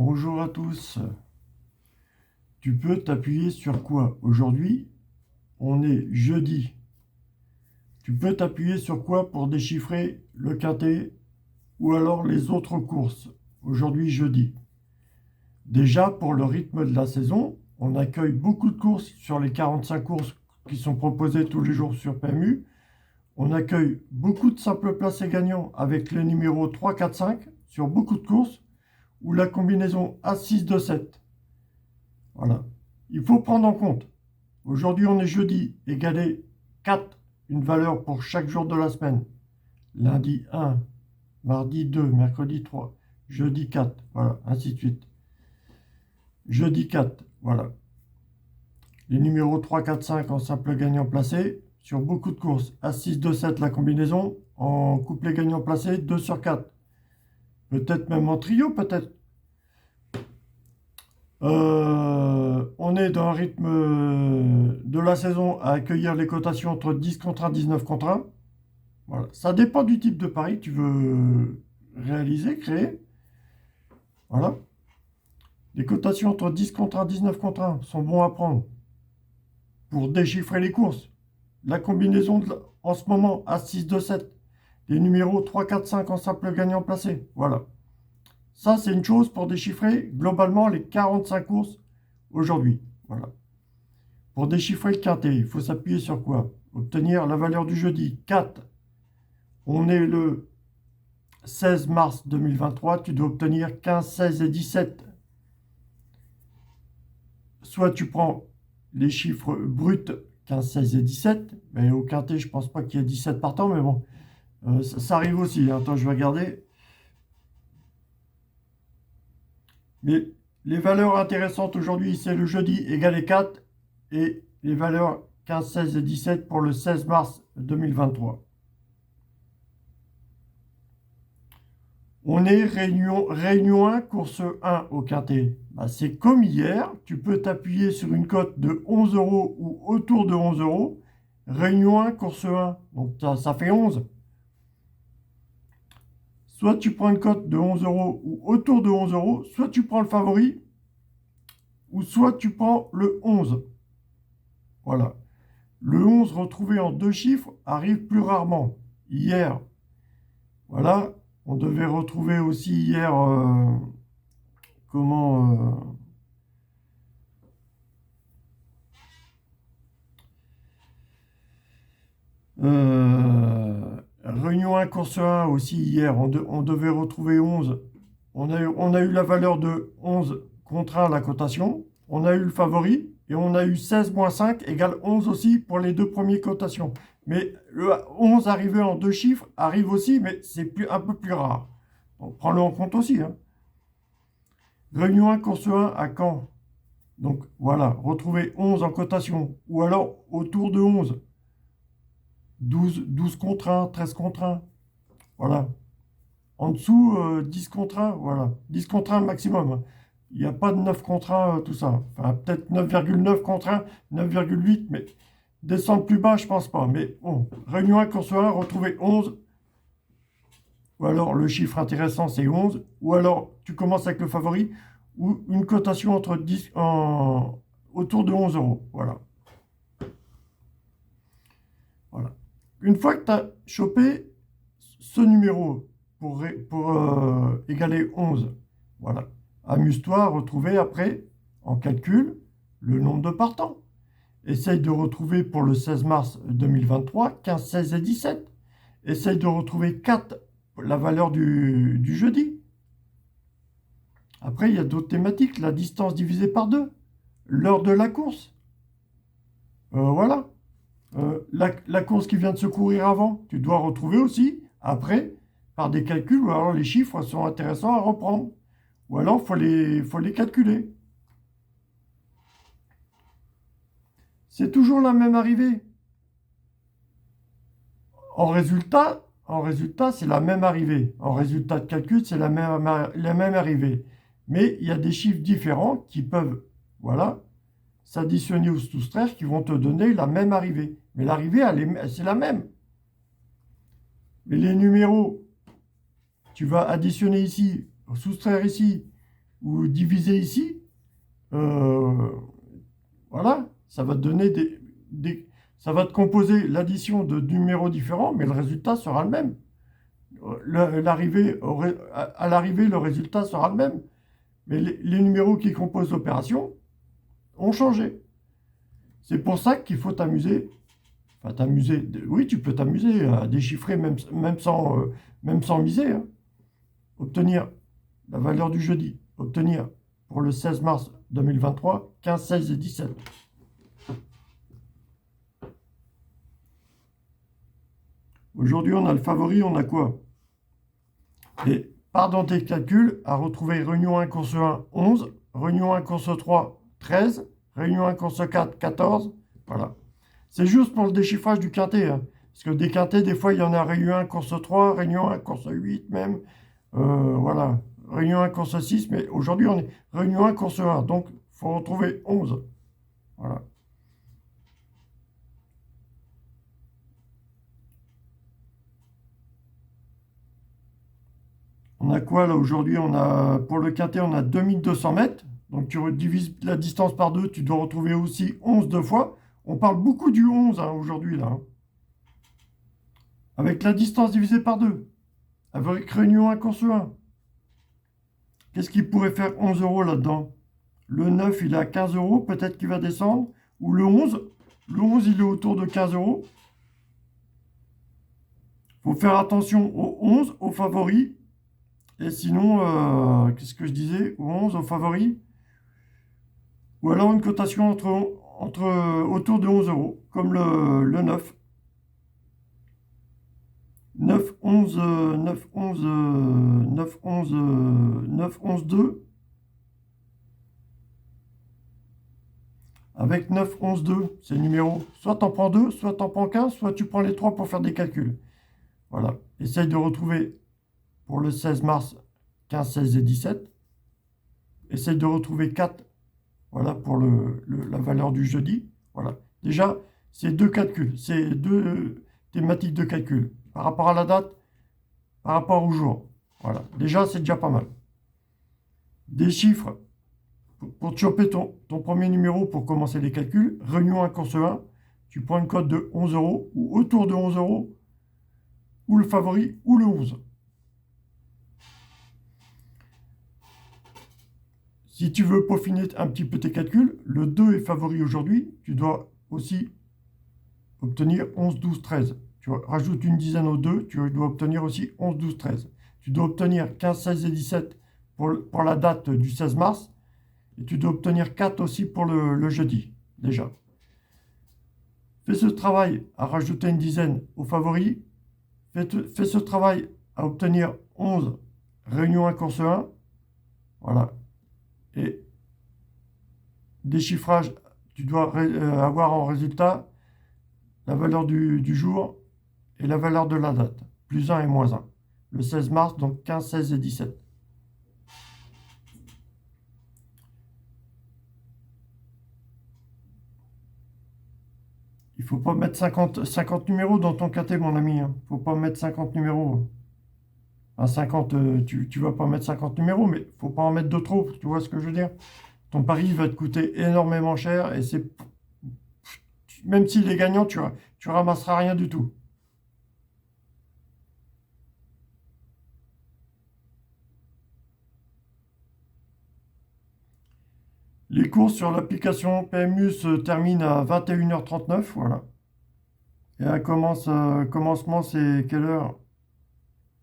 Bonjour à tous. Tu peux t'appuyer sur quoi? Aujourd'hui, on est jeudi. Tu peux t'appuyer sur quoi pour déchiffrer le quintet ou alors les autres courses? Aujourd'hui, jeudi. Déjà, pour le rythme de la saison, on accueille beaucoup de courses sur les 45 courses qui sont proposées tous les jours sur PMU. On accueille beaucoup de simples placés gagnants avec les numéros 3, 4, 5 sur beaucoup de courses ou la combinaison A6, 2, 7. Voilà. Il faut prendre en compte. Aujourd'hui, on est jeudi, égalé 4, une valeur pour chaque jour de la semaine. Lundi 1, mardi 2, mercredi 3, jeudi 4, voilà, ainsi de suite. Jeudi 4, voilà. Les numéros 3, 4, 5 en simple gagnant placé sur beaucoup de courses. A6, 2, 7, la combinaison. En couplet gagnant placé, 2 sur 4. Peut-être même en trio, peut-être. On est dans un rythme de la saison à accueillir les cotations entre 10 contre 1, 19 contre 1. Voilà. Ça dépend du type de pari que tu veux réaliser, créer. Voilà. Les cotations entre 10 contre 1, 19 contre 1 sont bons à prendre pour déchiffrer les courses. La combinaison en ce moment à 6, 2, 7. Les numéros 3, 4, 5 en simple gagnant placé. Voilà. Ça, c'est une chose pour déchiffrer globalement les 45 courses aujourd'hui. Voilà. Pour déchiffrer le quintet, il faut s'appuyer sur quoi? Obtenir la valeur du jeudi. 4. On est le 16 mars 2023. Tu dois obtenir 15, 16 et 17. Soit tu prends les chiffres bruts 15, 16 et 17. Mais au quintet, je ne pense pas qu'il y ait 17 partants. Mais bon, ça arrive aussi. Attends, je vais regarder. Mais les valeurs intéressantes aujourd'hui, c'est le jeudi égalé 4 et les valeurs 15, 16 et 17 pour le 16 mars 2023. On est réunion 1, course 1 au quintet. Bah, c'est comme hier, tu peux t'appuyer sur une cote de 11 euros ou autour de 11 euros. Réunion 1, course 1, donc ça fait 11. Soit tu prends une cote de 11 euros ou autour de 11 euros, soit tu prends le favori, ou soit tu prends le 11. Voilà. Le 11 retrouvé en deux chiffres arrive plus rarement. Hier, voilà, on devait retrouver aussi hier, comment... Réunion 1, course 1 aussi hier, on devait retrouver 11. On a eu la valeur de 11 contre 1 la cotation. On a eu le favori et on a eu 16 moins 5 égale 11 aussi pour les deux premières cotations. Mais le 11 arrivé en deux chiffres arrive aussi, mais c'est un peu plus rare. Donc prends-le en compte aussi. Hein. Réunion 1, course 1 à Caen. Donc voilà, retrouver 11 en cotation ou alors autour de 11. 12 contre 1, 13 contre 1. Voilà. En dessous, 10 contre 1. Voilà. 10 contre 1 maximum. Hein. Il n'y a pas de 9 contre 1, tout ça. Enfin, peut-être 9,9 contre 1, 9,8, mais descendre plus bas, je pense pas. Mais bon, réunion 1, course 1, retrouver 11. Ou alors, le chiffre intéressant, c'est 11. Ou alors, tu commences avec le favori. Ou une cotation entre 10, autour de 11 euros. Voilà. Voilà. Une fois que tu as chopé ce numéro pour égaler 11, voilà. Amuse-toi à retrouver après, en calcul, le nombre de partants. Essaye de retrouver pour le 16 mars 2023, 15, 16 et 17. Essaye de retrouver 4, la valeur du jeudi. Après, il y a d'autres thématiques. La distance divisée par 2. L'heure de la course. Voilà. La course qui vient de se courir avant, tu dois retrouver aussi, après, par des calculs, ou alors les chiffres sont intéressants à reprendre. Ou alors, il faut les calculer. C'est toujours la même arrivée. En résultat, c'est la même arrivée. En résultat de calcul, c'est la même arrivée. Mais il y a des chiffres différents qui peuvent, voilà, s'additionner ou se soustraire, qui vont te donner la même arrivée. Mais l'arrivée, c'est la même. Mais les numéros, tu vas additionner ici, soustraire ici, ou diviser ici, voilà, ça va te donner ça va te composer l'addition de numéros différents, mais le résultat sera le même. À l'arrivée, le résultat sera le même. Mais les numéros qui composent l'opération ont changé. C'est pour ça qu'il faut t'amuser. Enfin, t'amuser. Oui, tu peux t'amuser à déchiffrer même sans miser, hein. Obtenir la valeur du jeudi. Obtenir pour le 16 mars 2023, 15, 16 et 17. Aujourd'hui, on a le favori, on a quoi? Et part dans tes calculs à retrouver réunion 1, course 1, 11, réunion 1, course 3, 13, réunion 1, course 4, 14. Voilà. C'est juste pour le déchiffrage du quintet, hein. Parce que des quintets, des fois, il y en a réunion 1, course 3, réunion 1, course 8 même. Voilà. Réunion 1, course 6. Mais aujourd'hui, on est réunion 1, course 1. Donc, il faut retrouver 11. Voilà. On a quoi là aujourd'hui? Pour le quintet, on a 2200 mètres. Donc tu divises la distance par 2, tu dois retrouver aussi 11 deux fois. On parle beaucoup du 11 hein, aujourd'hui là, hein. Avec la distance divisée par 2. Avec réunion 1, course 1. Qu'est-ce qui pourrait faire 11 euros là-dedans? Le 9, il est à 15 euros, peut-être qu'il va descendre. Ou le 11, il est autour de 15 euros. Il faut faire attention au 11, aux favoris. Et sinon, qu'est-ce que je disais? Au 11, aux favoris. Ou alors une cotation autour de 11 euros, comme le 9. 9, 11, 9, 11, 9, 11, 9, 11, 2. Avec 9, 11, 2, c'est le numéro. Soit tu en prends 2, soit tu en prends 15, soit tu prends les 3 pour faire des calculs. Voilà. Essaye de retrouver pour le 16 mars 15, 16 et 17. Essaye de retrouver 4. Voilà pour la valeur du jeudi. Voilà. Déjà, c'est deux calculs. C'est deux thématiques de calcul. Par rapport à la date, par rapport au jour. Voilà. Déjà, c'est déjà pas mal. Des chiffres. Pour te choper ton premier numéro pour commencer les calculs, réunion 1, course 1, tu prends une cote de 11 euros ou autour de 11 euros, ou le favori, ou le 11. Si tu veux peaufiner un petit peu tes calculs, le 2 est favori aujourd'hui, tu dois aussi obtenir 11, 12, 13. Tu rajoutes une dizaine au 2, tu dois obtenir aussi 11, 12, 13. Tu dois obtenir 15, 16 et 17 pour la date du 16 mars. Et tu dois obtenir 4 aussi pour le jeudi, déjà. Fais ce travail à rajouter une dizaine aux favoris. Fais ce travail à obtenir 11 réunion 1, course 1. Voilà. Et déchiffrage, tu dois avoir en résultat la valeur du jour et la valeur de la date. Plus 1 et moins 1. Le 16 mars, donc 15, 16 et 17. Il ne faut pas mettre 50 numéros dans ton quintet, mon ami. Il ne faut pas mettre 50 numéros. À 50, tu ne vas pas mettre 50 numéros, mais il ne faut pas en mettre de trop. Tu vois ce que je veux dire? Ton pari va te coûter énormément cher et même s'il est gagnant, tu ramasseras rien du tout. Les courses sur l'application PMU se terminent à 21h39, voilà. Et commencement, c'est quelle heure?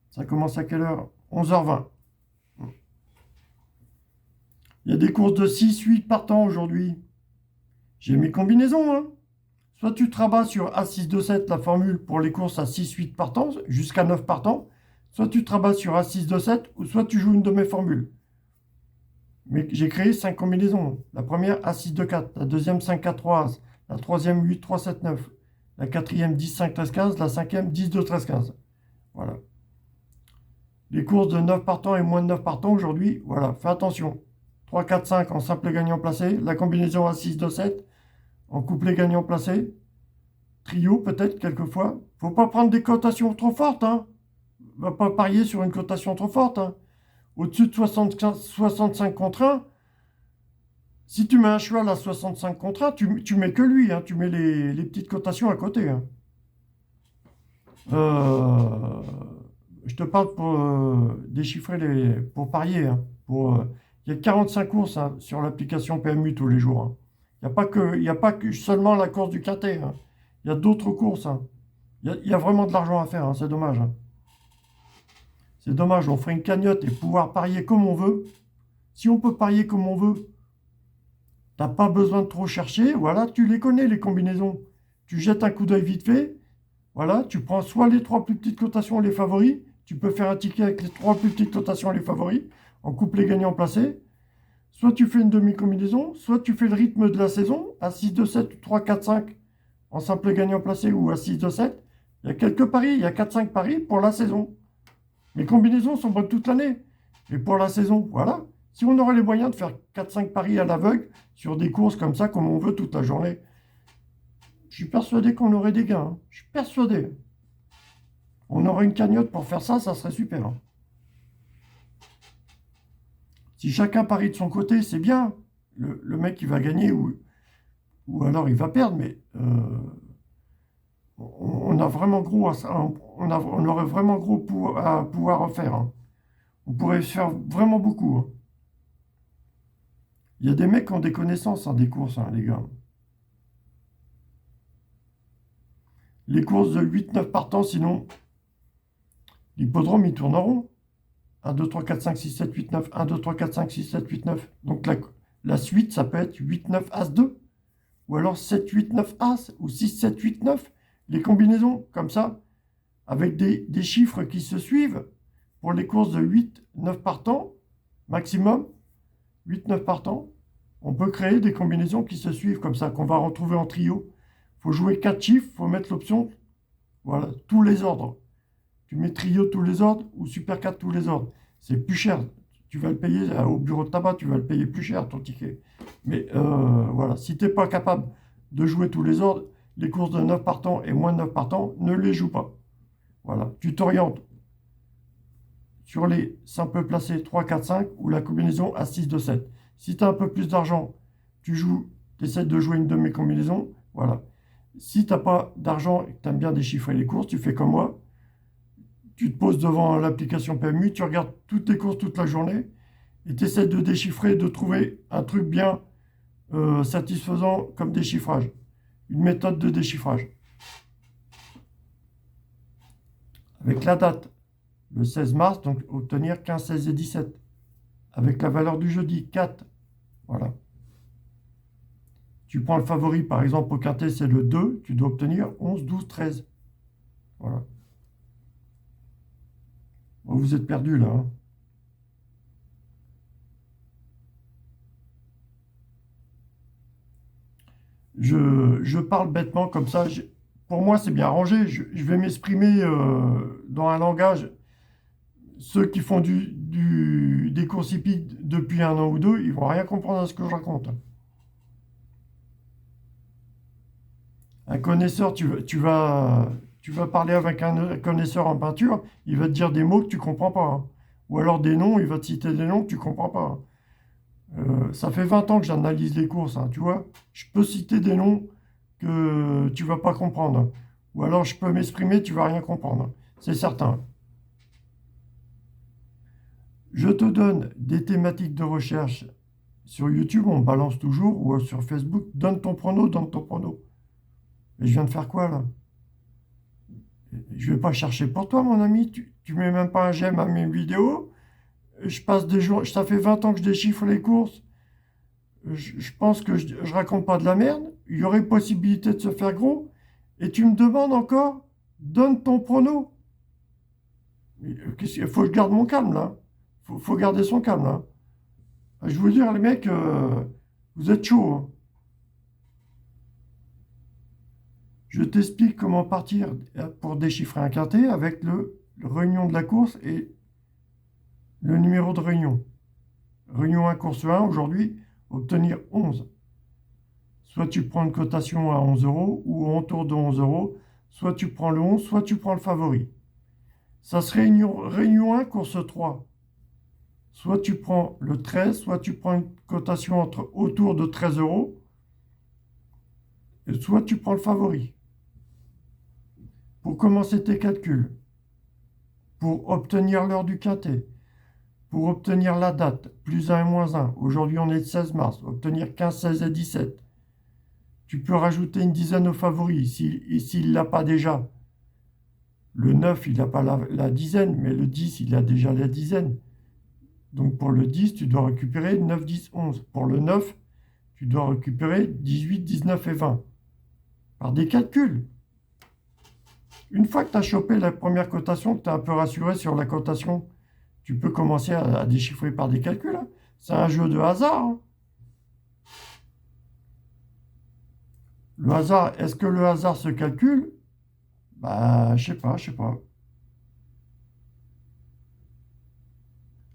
Ça commence à quelle heure? 11h20. Il y a des courses de 6, 8 partants aujourd'hui. J'ai mes combinaisons, hein. Soit tu te rabats sur A6, 2, 7, la formule pour les courses à 6, 8 partants, jusqu'à 9 partants. Soit tu te rabats sur A6, 2, 7, ou soit tu joues une de mes formules. Mais j'ai créé 5 combinaisons. La première, A6, 2, 4. La deuxième, 5, 4, 3, As. La troisième, 8, 3, 7, 9. La quatrième, 10, 5, 13, 15. La cinquième, 10, 2, 13, 15. Voilà. Les courses de 9 partants et moins de 9 partants aujourd'hui, voilà, fais attention. 3, 4, 5 en simple gagnant placé. La combinaison A6, 2, 7 en couplet gagnant placé. Trio peut-être quelquefois. Faut pas prendre des cotations trop fortes, hein. Va pas parier sur une cotation trop forte, hein. Au-dessus de 65 contre 1, si tu mets un cheval à 65 contre 1, tu mets que lui, hein, tu mets les petites cotations à côté. Hein. Je te parle pour déchiffrer pour parier. Hein, il y a 45 courses hein, sur l'application PMU tous les jours. Hein. Il y a pas que seulement la course du quintet. Hein. Il y a d'autres courses. Hein. Il y a vraiment de l'argent à faire. Hein, c'est dommage. Hein. C'est dommage. On ferait une cagnotte et pouvoir parier comme on veut. Si on peut parier comme on veut, t'as pas besoin de trop chercher. Voilà, tu les connais les combinaisons. Tu jettes un coup d'œil vite fait. Voilà, tu prends soit les 3 plus petites cotations, les favoris. Tu peux faire un ticket avec les 3 plus petites cotations, les favoris. En couple les gagnants placés. Soit tu fais une demi-combinaison, soit tu fais le rythme de la saison à 6, 2, 7, 3, 4, 5 en simple gagnant placé ou à 6, 2, 7. Il y a quelques paris, il y a 4-5 paris pour la saison. Les combinaisons sont bonnes toute l'année. Mais pour la saison, voilà. Si on aurait les moyens de faire 4-5 paris à l'aveugle sur des courses comme ça, comme on veut toute la journée, je suis persuadé qu'on aurait des gains. Hein. Je suis persuadé. On aurait une cagnotte pour faire ça, ça serait super. Hein. Si chacun parie de son côté, c'est bien. Le mec, il va gagner ou alors il va perdre, mais on a vraiment gros on aurait vraiment gros à pouvoir en faire. Hein. On pourrait faire vraiment beaucoup. Hein. Il y a des mecs qui ont des connaissances en des courses, hein, les gars. Les courses de 8-9 partants, sinon, l'hippodrome, il tourne en rond. 1, 2, 3, 4, 5, 6, 7, 8, 9. 1, 2, 3, 4, 5, 6, 7, 8, 9. Donc la suite, ça peut être 8, 9, As 2. Ou alors 7, 8, 9, As. Ou 6, 7, 8, 9. Les combinaisons, comme ça, avec des chiffres qui se suivent. Pour les courses de 8, 9 partants, maximum, 8, 9 partants, on peut créer des combinaisons qui se suivent comme ça, qu'on va retrouver en trio. Il faut jouer 4 chiffres, il faut mettre l'option, voilà, tous les ordres. Tu mets trio tous les ordres ou super 4 tous les ordres. C'est plus cher. Tu vas le payer au bureau de tabac, tu vas le payer plus cher ton ticket. Mais voilà, si tu n'es pas capable de jouer tous les ordres, les courses de 9 partants et moins de 9 partants, ne les joue pas. Voilà, tu t'orientes sur les simples placés 3, 4, 5 ou la combinaison à 6, 2, 7. Si tu as un peu plus d'argent, tu essaies de jouer une demi-combinaison. Voilà. Si tu n'as pas d'argent et que tu aimes bien déchiffrer les courses, tu fais comme moi. Tu te poses devant l'application PMU, tu regardes toutes tes courses toute la journée et tu essaies de déchiffrer, de trouver un truc bien satisfaisant comme déchiffrage. Une méthode de déchiffrage. Avec la date, le 16 mars, donc obtenir 15, 16 et 17. Avec la valeur du jeudi, 4. Voilà. Tu prends le favori, par exemple, au quintet, c'est le 2. Tu dois obtenir 11, 12, 13. Voilà. Bon, vous êtes perdu là. Hein. Je parle bêtement comme ça. Pour moi, c'est bien rangé. Je vais m'exprimer dans un langage. Ceux qui font des courses hippiques depuis 1 an ou 2, ils vont rien comprendre à ce que je raconte. Un connaisseur, tu vas parler avec un connaisseur en peinture, il va te dire des mots que tu ne comprends pas. Hein. Ou alors des noms, il va te citer des noms que tu ne comprends pas. Ça fait 20 ans que j'analyse les courses, hein, tu vois. Je peux citer des noms que tu ne vas pas comprendre. Ou alors je peux m'exprimer, tu ne vas rien comprendre. C'est certain. Je te donne des thématiques de recherche sur YouTube, on balance toujours, ou sur Facebook. Donne ton prono, donne ton prono. Et je viens de faire quoi là? Je vais pas chercher pour toi, mon ami. Tu mets même pas un j'aime à mes vidéos. Je passe des jours. Ça fait 20 ans que je déchiffre les courses. Je pense que je raconte pas de la merde. Il y aurait possibilité de se faire gros. Et tu me demandes encore, donne ton prono. Il faut que je garde mon calme là. Faut garder son calme là. Je veux dire, les mecs, vous êtes chauds. Hein. Je t'explique comment partir pour déchiffrer un quintet avec le réunion de la course et le numéro de réunion. Réunion 1, course 1, aujourd'hui, obtenir 11. Soit tu prends une cotation à 11 € ou en tour de 11 €, soit tu prends le 11, soit tu prends le favori. Ça se réunion 1, course 3. soit tu prends le 13, soit tu prends une cotation autour de 13 €, et soit tu prends le favori. Pour commencer tes calculs, pour obtenir l'heure du quintet, pour obtenir la date, plus 1 et moins 1, aujourd'hui on est le 16 mars, obtenir 15, 16 et 17, tu peux rajouter une dizaine au favori, s'il ne l'a pas déjà. Le 9, il n'a pas la dizaine, mais le 10, il a déjà la dizaine. Donc pour le 10, tu dois récupérer 9, 10, 11. Pour le 9, tu dois récupérer 18, 19 et 20. Par des calculs. Une fois que tu as chopé la première cotation, que tu es un peu rassuré sur la cotation, tu peux commencer à déchiffrer par des calculs. Hein. C'est un jeu de hasard. Hein. Le hasard, est-ce que le hasard se calcule? Bah, je sais pas, je sais pas.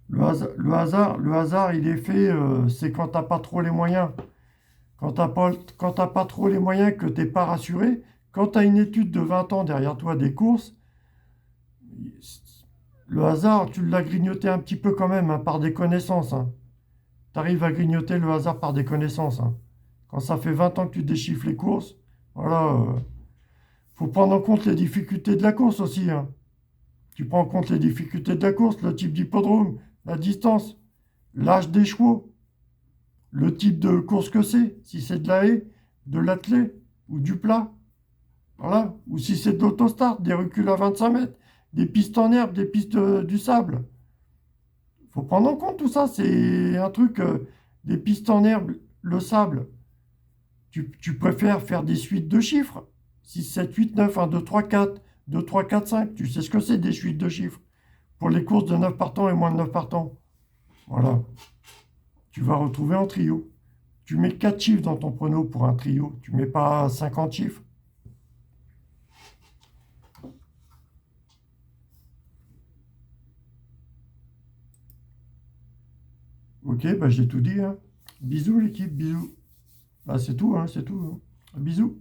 Le hasard, il est fait, c'est quand t'as pas trop les moyens. Quand t'as pas trop les moyens, que t'es pas rassuré, quand tu as une étude de 20 ans derrière toi des courses, le hasard, tu l'as grignoté un petit peu quand même, hein, par des connaissances. Hein. Tu arrives à grignoter le hasard par des connaissances. Hein. Quand ça fait 20 ans que tu déchiffres les courses, voilà. Faut prendre en compte les difficultés de la course aussi. Hein. Tu prends en compte les difficultés de la course, le type d'hippodrome, la distance, l'âge des chevaux, le type de course que c'est, si c'est de la haie, de l'attelé ou du plat. Voilà. Ou si c'est de l'autostart, des reculs à 25 mètres, des pistes en herbe, des pistes du sable. Faut prendre en compte tout ça. C'est un truc, des pistes en herbe, le sable. Tu préfères faire des suites de chiffres. 6, 7, 8, 9, 1, 2, 3, 4, 2, 3, 4, 5. Tu sais ce que c'est des suites de chiffres. Pour les courses de 9 partants et moins de 9 partants. Voilà. Tu vas retrouver en trio. Tu mets 4 chiffres dans ton prono pour un trio. Tu mets pas 50 chiffres. Ok, bah j'ai tout dit. Hein. Bisous l'équipe, bisous. Bah c'est tout, hein, c'est tout. Hein. Bisous.